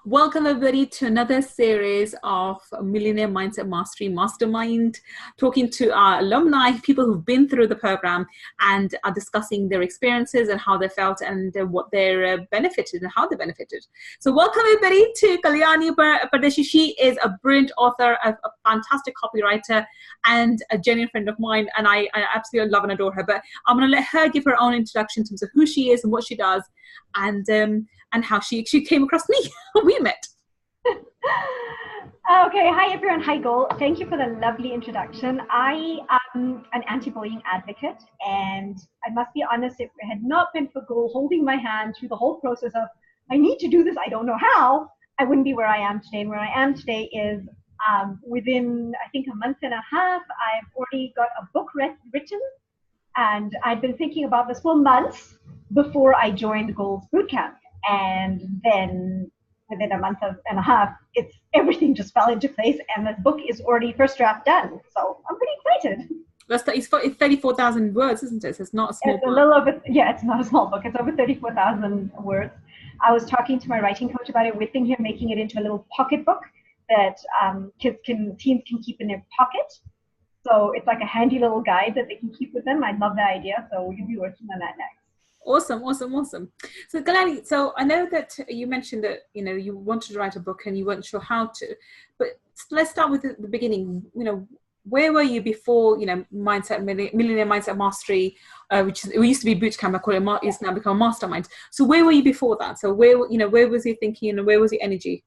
Welcome everybody to another series of Millionaire Mindset Mastery Mastermind, talking to our alumni, people who've been through the program and are discussing their experiences and how they felt and what they benefited and how they benefited. So welcome everybody to Kalyani Pardeshi. She is a brilliant author, a fantastic copywriter and a genuine friend of mine, and I absolutely love and adore her. But I'm going to let her give her own introduction in terms of who she is and what she does, and how she came across me. We met. Okay, hi everyone. Hi Gull. Thank you for the lovely introduction. I am an anti-bullying advocate, and I must be honest, if it had not been for Gull holding my hand through the whole process of, I need to do this, I don't know how, I wouldn't be where I am today. And where I am today is within, I think, a month and a half, I've already got a book written, and I've been thinking about this for months before I joined Gull's bootcamp. And then within a month and a half, everything just fell into place, and the book is already first draft done. So I'm pretty excited. It's 34,000 words, isn't it? So it's not a small book. A little over, yeah, it's not a small book. It's over 34,000 words. I was talking to my writing coach about it. We're thinking of making it into a little pocket book that teens can keep in their pocket. So it's like a handy little guide that they can keep with them. I love that idea. So we'll be working on that next. Awesome. So Kalyani, so I know that you mentioned that, you wanted to write a book and you weren't sure how to, but let's start with the beginning. Where were you before, Millionaire Mindset Mastery, which it used to be bootcamp, I call it, it's now become a mastermind. So where were you before that? So where was your thinking and where was your energy?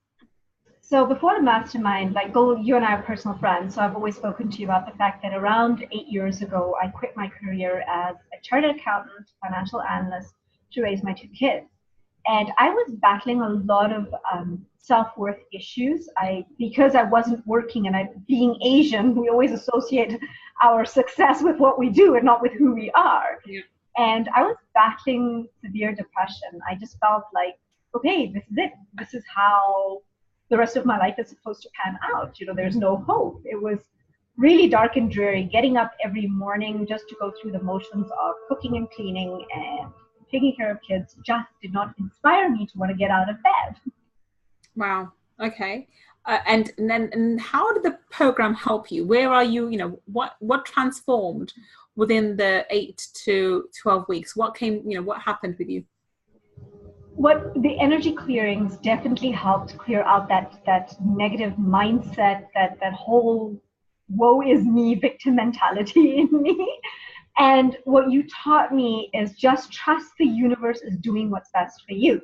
So before the mastermind, like Gull, you and I are personal friends. So I've always spoken to you about the fact that around 8 years ago, I quit my career as a chartered accountant, financial analyst to raise my 2 kids. And I was battling a lot of self-worth issues. Because I wasn't working, and being Asian, we always associate our success with what we do and not with who we are. Yeah. And I was battling severe depression. I just felt like, okay, this is it. This is how the rest of my life is supposed to pan out. There's no hope. It was really dark and dreary, getting up every morning just to go through the motions of cooking and cleaning and taking care of kids just did not inspire me to want to get out of bed. Wow. Okay. And how did the program help you? Where are you? What transformed within the 8 to 12 weeks? What happened with you? What the energy clearings definitely helped clear out that negative mindset, that whole woe is me victim mentality in me. And what you taught me is just trust the universe is doing what's best for you.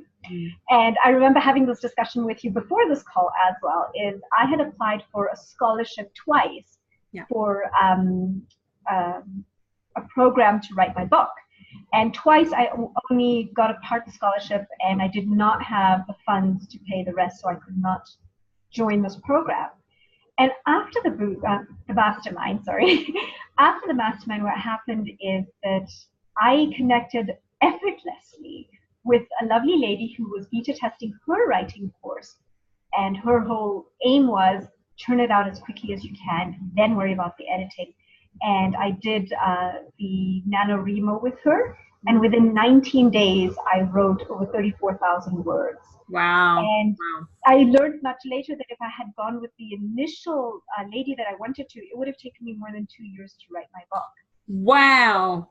And I remember having this discussion with you before this call as well, is I had applied for a scholarship twice for a program to write my book. And twice I only got a part scholarship, and I did not have the funds to pay the rest, so I could not join this program. And after the mastermind, after the mastermind, what happened is that I connected effortlessly with a lovely lady who was beta testing her writing course. And her whole aim was churn it out as quickly as you can, then worry about the editing. And I did the NaNoWriMo with her. And within 19 days, I wrote over 34,000 words. Wow. And I learned much later that if I had gone with the initial lady that I wanted to, it would have taken me more than 2 years to write my book. Wow.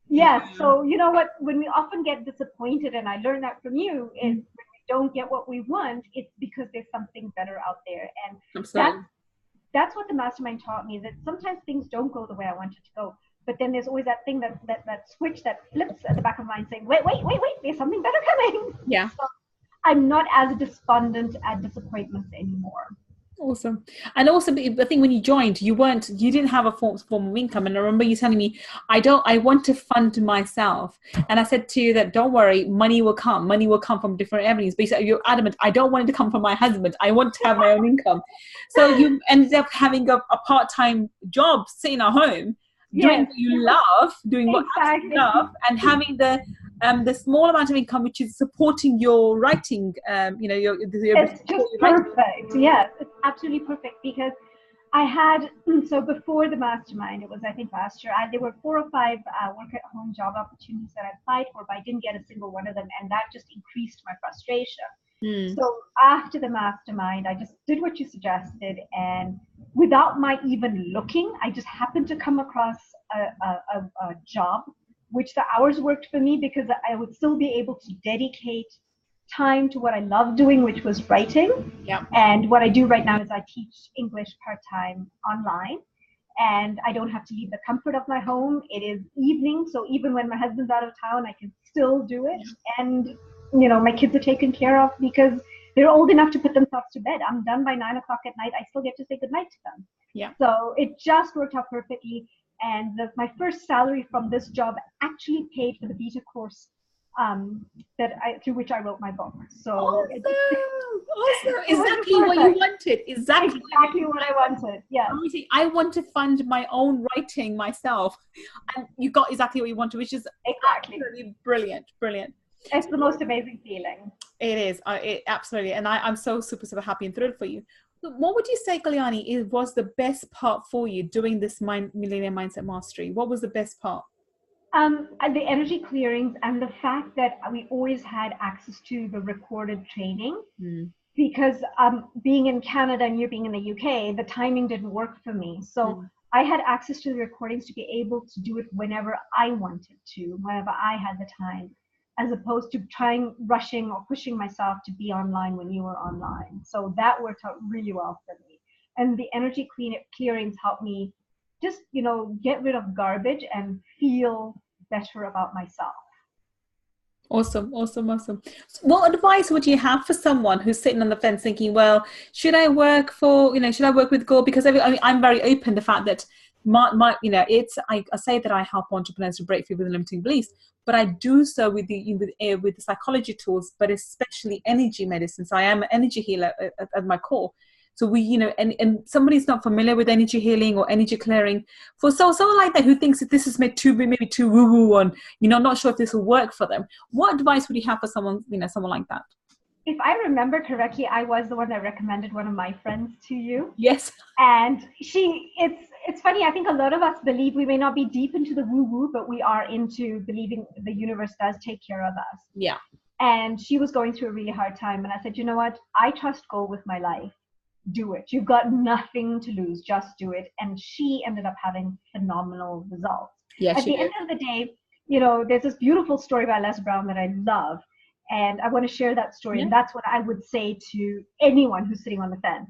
Yes. Yeah, so you know what? When we often get disappointed, and I learned that from you, is when we don't get what we want, it's because there's something better out there. And that's what the mastermind taught me, that sometimes things don't go the way I want it to go. But then there's always that thing, that switch that flips at the back of my mind saying, wait, there's something better coming. Yeah. So I'm not as despondent at disappointments anymore. Awesome. And also, I think when you joined, you didn't have a form of income. And I remember you telling me, I want to fund myself. And I said to you that, don't worry, money will come from different avenues. But you're adamant, I don't want it to come from my husband. I want to have my own income. So you ended up having a part-time job, sitting at home, doing what you love, doing what you love, and having the small amount of income which is supporting your writing. It's just perfect. Yes, it's absolutely perfect, because I had, so before the mastermind, it was, I think last year, there were 4 or 5 work at home job opportunities that I applied for, but I didn't get a single one of them, and that just increased my frustration. Mm. So after the mastermind, I just did what you suggested, and without my even looking, I just happened to come across a job which the hours worked for me because I would still be able to dedicate time to what I love doing, which was writing. Yeah. And what I do right now is I teach English part-time online, and I don't have to leave the comfort of my home. It is evening, so even when my husband's out of town, I can still do it. Yeah. And you know, my kids are taken care of because they're old enough to put themselves to bed. I'm done by 9 o'clock at night. I still get to say goodnight to them. Yeah. So it just worked out perfectly. And my first salary from this job actually paid for the beta course through which I wrote my book. So awesome. Exactly what you wanted. Exactly what I wanted. Yeah. I want to fund my own writing myself, and you got exactly what you wanted, which is absolutely brilliant. It's the most amazing feeling. It is. It absolutely, and I'm so super happy and thrilled for you. What would you say, Kalyani, was the best part for you doing this Millionaire Mindset Mastery? What was the best part? The energy clearings and the fact that we always had access to the recorded training. Because being in Canada and you being in the UK, the timing didn't work for me. So I had access to the recordings to be able to do it whenever I wanted to, whenever I had the time, as opposed to rushing or pushing myself to be online when you were online. So that worked out really well for me. And the energy clearings helped me just, get rid of garbage and feel better about myself. Awesome. So what advice would you have for someone who's sitting on the fence thinking, well, should I work with Gull? Because I'm very open to the fact that I say that I help entrepreneurs to break free with limiting beliefs, but I do so with the psychology tools, but especially energy medicine. So I am an energy healer at my core. So and somebody's not familiar with energy healing or energy clearing, for someone like that who thinks that this is maybe too woo-woo and, not sure if this will work for them, what advice would you have for someone like that? If I remember correctly, I was the one that recommended one of my friends to you. Yes. And it's funny, I think a lot of us believe we may not be deep into the woo-woo, but we are into believing the universe does take care of us. Yeah. And she was going through a really hard time. And I said, you know what? I trust Gull with my life. Do it. You've got nothing to lose. Just do it. And she ended up having phenomenal results. Yeah, at the end of the day, there's this beautiful story by Les Brown that I love. And I want to share that story. Yeah. And that's what I would say to anyone who's sitting on the fence.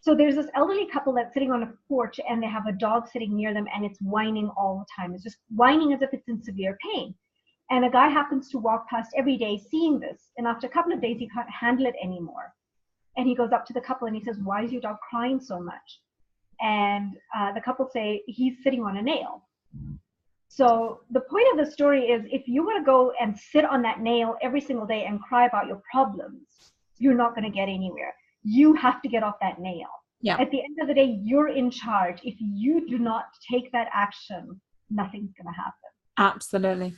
So there's this elderly couple that's sitting on a porch and they have a dog sitting near them and it's whining all the time. It's just whining as if it's in severe pain. And a guy happens to walk past every day seeing this. And after a couple of days, he can't handle it anymore. And he goes up to the couple and he says, why is your dog crying so much? And the couple say, he's sitting on a nail. So the point of the story is, if you were to go and sit on that nail every single day and cry about your problems, you're not going to get anywhere. You have to get off that nail. Yeah. At the end of the day, you're in charge. If you do not take that action, nothing's going to happen. Absolutely.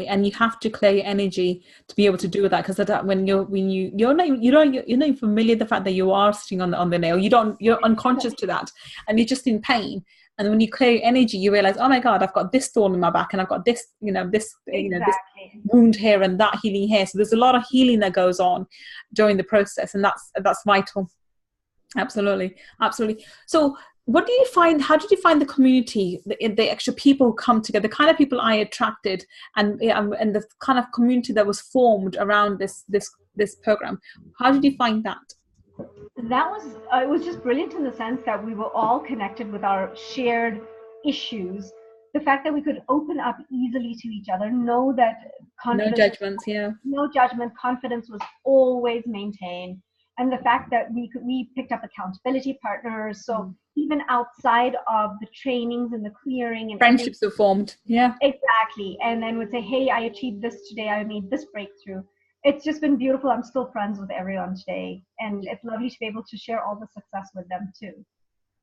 And you have to clear your energy to be able to do that, because when you're not even familiar with the fact that you are sitting on the nail. You're unconscious to that, and you're just in pain. And when you clear your energy, you realize, oh my God, I've got this thorn in my back, and I've got this, this wound here and that healing here. So there's a lot of healing that goes on during the process, and that's vital. Absolutely. So what do you find? How did you find the community, the extra people who come together, the kind of people I attracted, and the kind of community that was formed around this program? How did you find that? That was it was just brilliant in the sense that we were all connected with our shared issues. The fact that we could open up easily to each other, know that no judgments, no judgment, confidence was always maintained. And the fact that we picked up accountability partners. So even outside of the trainings and the clearing and friendships were formed. Yeah, exactly. And then would say, hey, I achieved this today. I made this breakthrough. It's just been beautiful. I'm still friends with everyone today. And it's lovely to be able to share all the success with them too.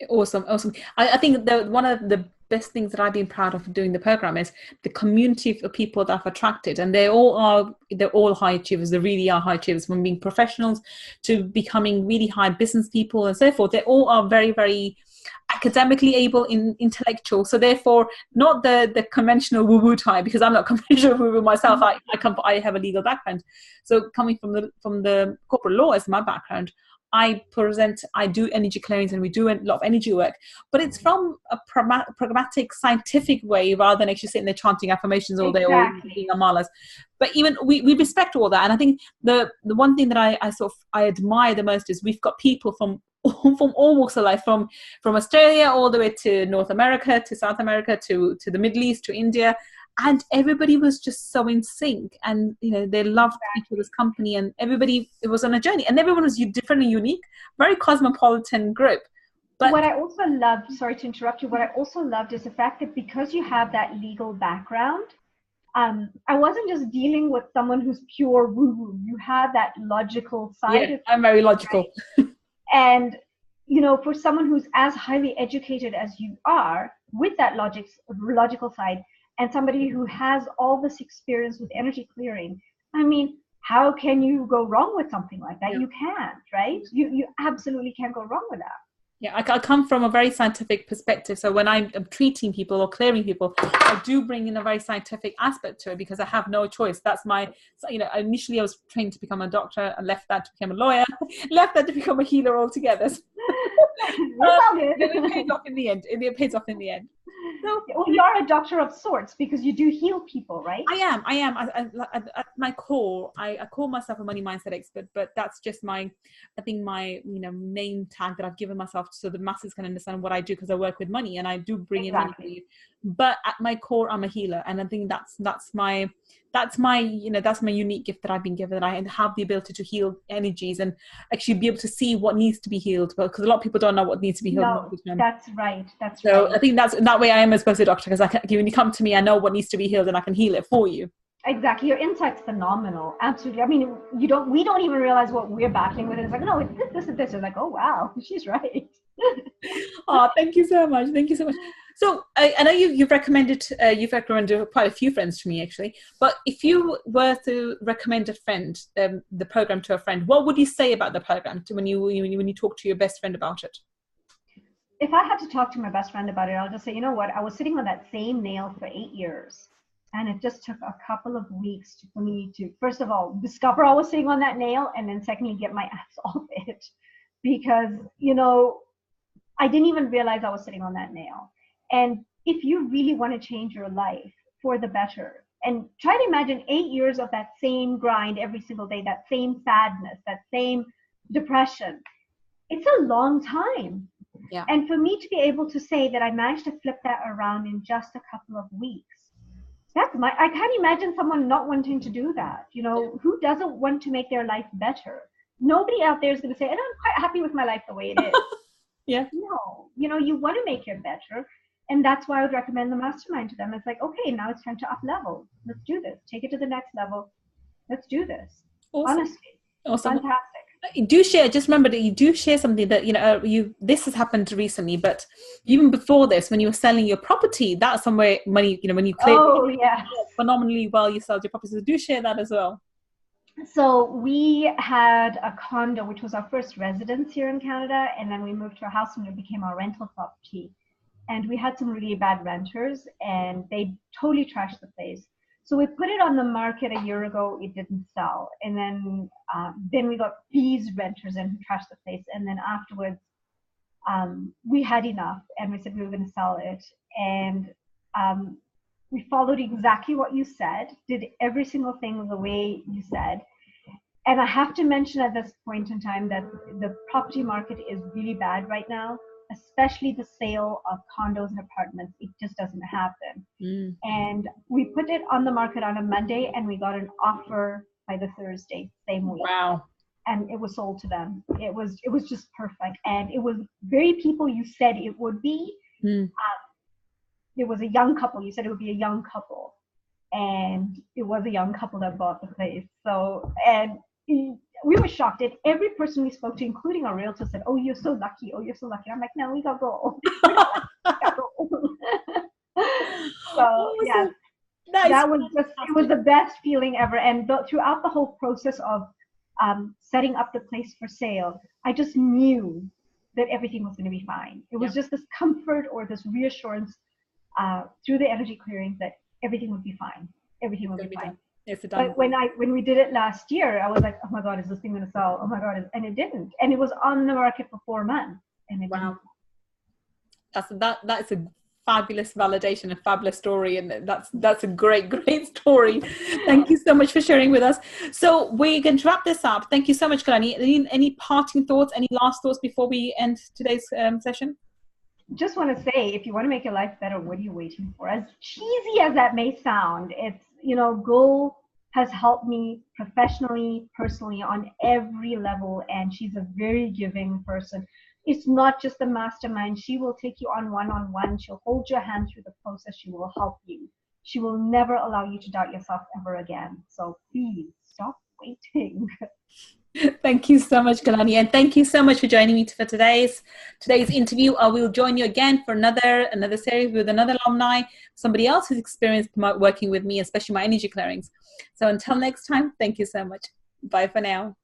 Awesome. I think one of the best things that I've been proud of doing the program is the community of people that I've attracted, and they're all high achievers. They really are high achievers, from being professionals to becoming really high business people and so forth. They all are very, very academically able, intellectual. So therefore, not the conventional woo-woo type, because I'm not conventional woo-woo myself. I have a legal background. So coming from the corporate law as my background, I do energy clearings, and we do a lot of energy work, but it's from a pragmatic, scientific way, rather than actually sitting there chanting affirmations all day or doing amalas. But even we respect all that. And I think the one thing that I admire the most is we've got people from all walks of life, from Australia all the way to North America, to South America, to the Middle East, to India. And everybody was just so in sync, and they loved each other's company, and everybody, it was on a journey, and everyone was different and unique, very cosmopolitan group. But what I also loved, sorry to interrupt you, what I also loved is the fact that because you have that legal background, I wasn't just dealing with someone who's pure woo-woo. You have that logical side. Yeah, I'm very logical. Right? And for someone who's as highly educated as you are, with that logical side, and somebody who has all this experience with energy clearing, I mean, how can you go wrong with something like that? Yeah. You can't, right? You absolutely can't go wrong with that. Yeah, I come from a very scientific perspective. So when I'm treating people or clearing people, I do bring in a very scientific aspect to it, because I have no choice. That's initially I was trained to become a doctor, and left that to become a lawyer, left that to become a healer altogether. It pays off in the end. It pays off in the end. So, well, you're a doctor of sorts, because you do heal people, right? I am. At my core, I call myself a money mindset expert, but that's just my name tag that I've given myself, so the masses can understand what I do, because I work with money and I do bring in money for you. But at my core, I'm a healer, and I think that's my unique gift that I've been given, that I have the ability to heal energies and actually be able to see what needs to be healed, because a lot of people don't know what needs to be healed. No, that's right. So I think that's that way I am as a doctor, because when you come to me, I know what needs to be healed and I can heal it for you. Exactly. Your insight's phenomenal. Absolutely. I mean, we don't even realize what we're battling with. It's like, no, it's this and this. It's like, oh wow, she's right. Oh, thank you so much. So I know you've recommended quite a few friends to me, actually. But if you were to recommend a friend, the program to a friend, what would you say about the program when you talk to your best friend about it? If I had to talk to my best friend about it, I'll just say, you know what? I was sitting on that same nail for 8 years, and it just took a couple of weeks for me to, first of all, discover I was sitting on that nail, and then secondly, get my ass off it, because I didn't even realize I was sitting on that nail. And if you really want to change your life for the better, and try to imagine 8 years of that same grind every single day, that same sadness, that same depression, it's a long time. Yeah. And for me to be able to say that I managed to flip that around in just a couple of weeks, I can't imagine someone not wanting to do that. Who doesn't want to make their life better? Nobody out there is going to say, and I'm quite happy with my life the way it is. Yeah. No, you want to make it better. And that's why I would recommend the mastermind to them. It's like, okay, now it's time to up level. Let's do this. Take it to the next level. Let's do this. Awesome. Honestly. Awesome. Fantastic. Do share. Just remember that you do share something that this has happened recently, but even before this, when you were selling your property, that's somewhere money. When you clear phenomenally well, you sold your property. So do share that as well. So we had a condo, which was our first residence here in Canada, and then we moved to a house and it became our rental property. And we had some really bad renters, and they totally trashed the place. So we put it on the market a year ago. It didn't sell. And then we got these renters in who trashed the place. And then afterwards, we had enough, and we said we were going to sell it. And we followed exactly what you said, did every single thing the way you said. And I have to mention at this point in time that the property market is really bad right now, especially the sale of condos and apartments. It just doesn't happen. And we put it on the market on a Monday, and we got an offer by the Thursday, same week. Wow. And it was sold to them. It was just perfect. And it was very people you said it would be. It was a young couple. You said it would be a young couple. And it was a young couple that bought the place. So, and we were shocked. And every person we spoke to, including our realtor, said, "Oh, you're so lucky. Oh, you're so lucky." I'm like, "No, we got gold." So yeah, that was just, it was the best feeling ever. And throughout the whole process of setting up the place for sale, I just knew that everything was going to be fine. It was just this comfort or this reassurance through the energy clearings that everything would be fine. Everything would be fine. But when we did it last year, I was like, oh my God, is this thing going to sell? Oh my God. And it didn't. And it was on the market for 4 months. And it didn't. That's a fabulous validation, a fabulous story. And that's a great story. Thank you so much for sharing with us. So we're going to wrap this up. Thank you so much, Kalyani. Any parting thoughts, any last thoughts before we end today's session? Just want to say, if you want to make your life better, what are you waiting for? As cheesy as that may sound, it's, Gull has helped me professionally, personally, on every level, and she's a very giving person. It's not just a mastermind. She will take you on one-on-one. She'll hold your hand through the process. She will help you. She will never allow you to doubt yourself ever again. So please stop waiting. Thank you so much, Kalyani, and thank you so much for joining me for today's interview. I will join you again for another series with another alumni, somebody else who's experienced working with me, especially my energy clearings. So until next time, thank you so much. Bye for now.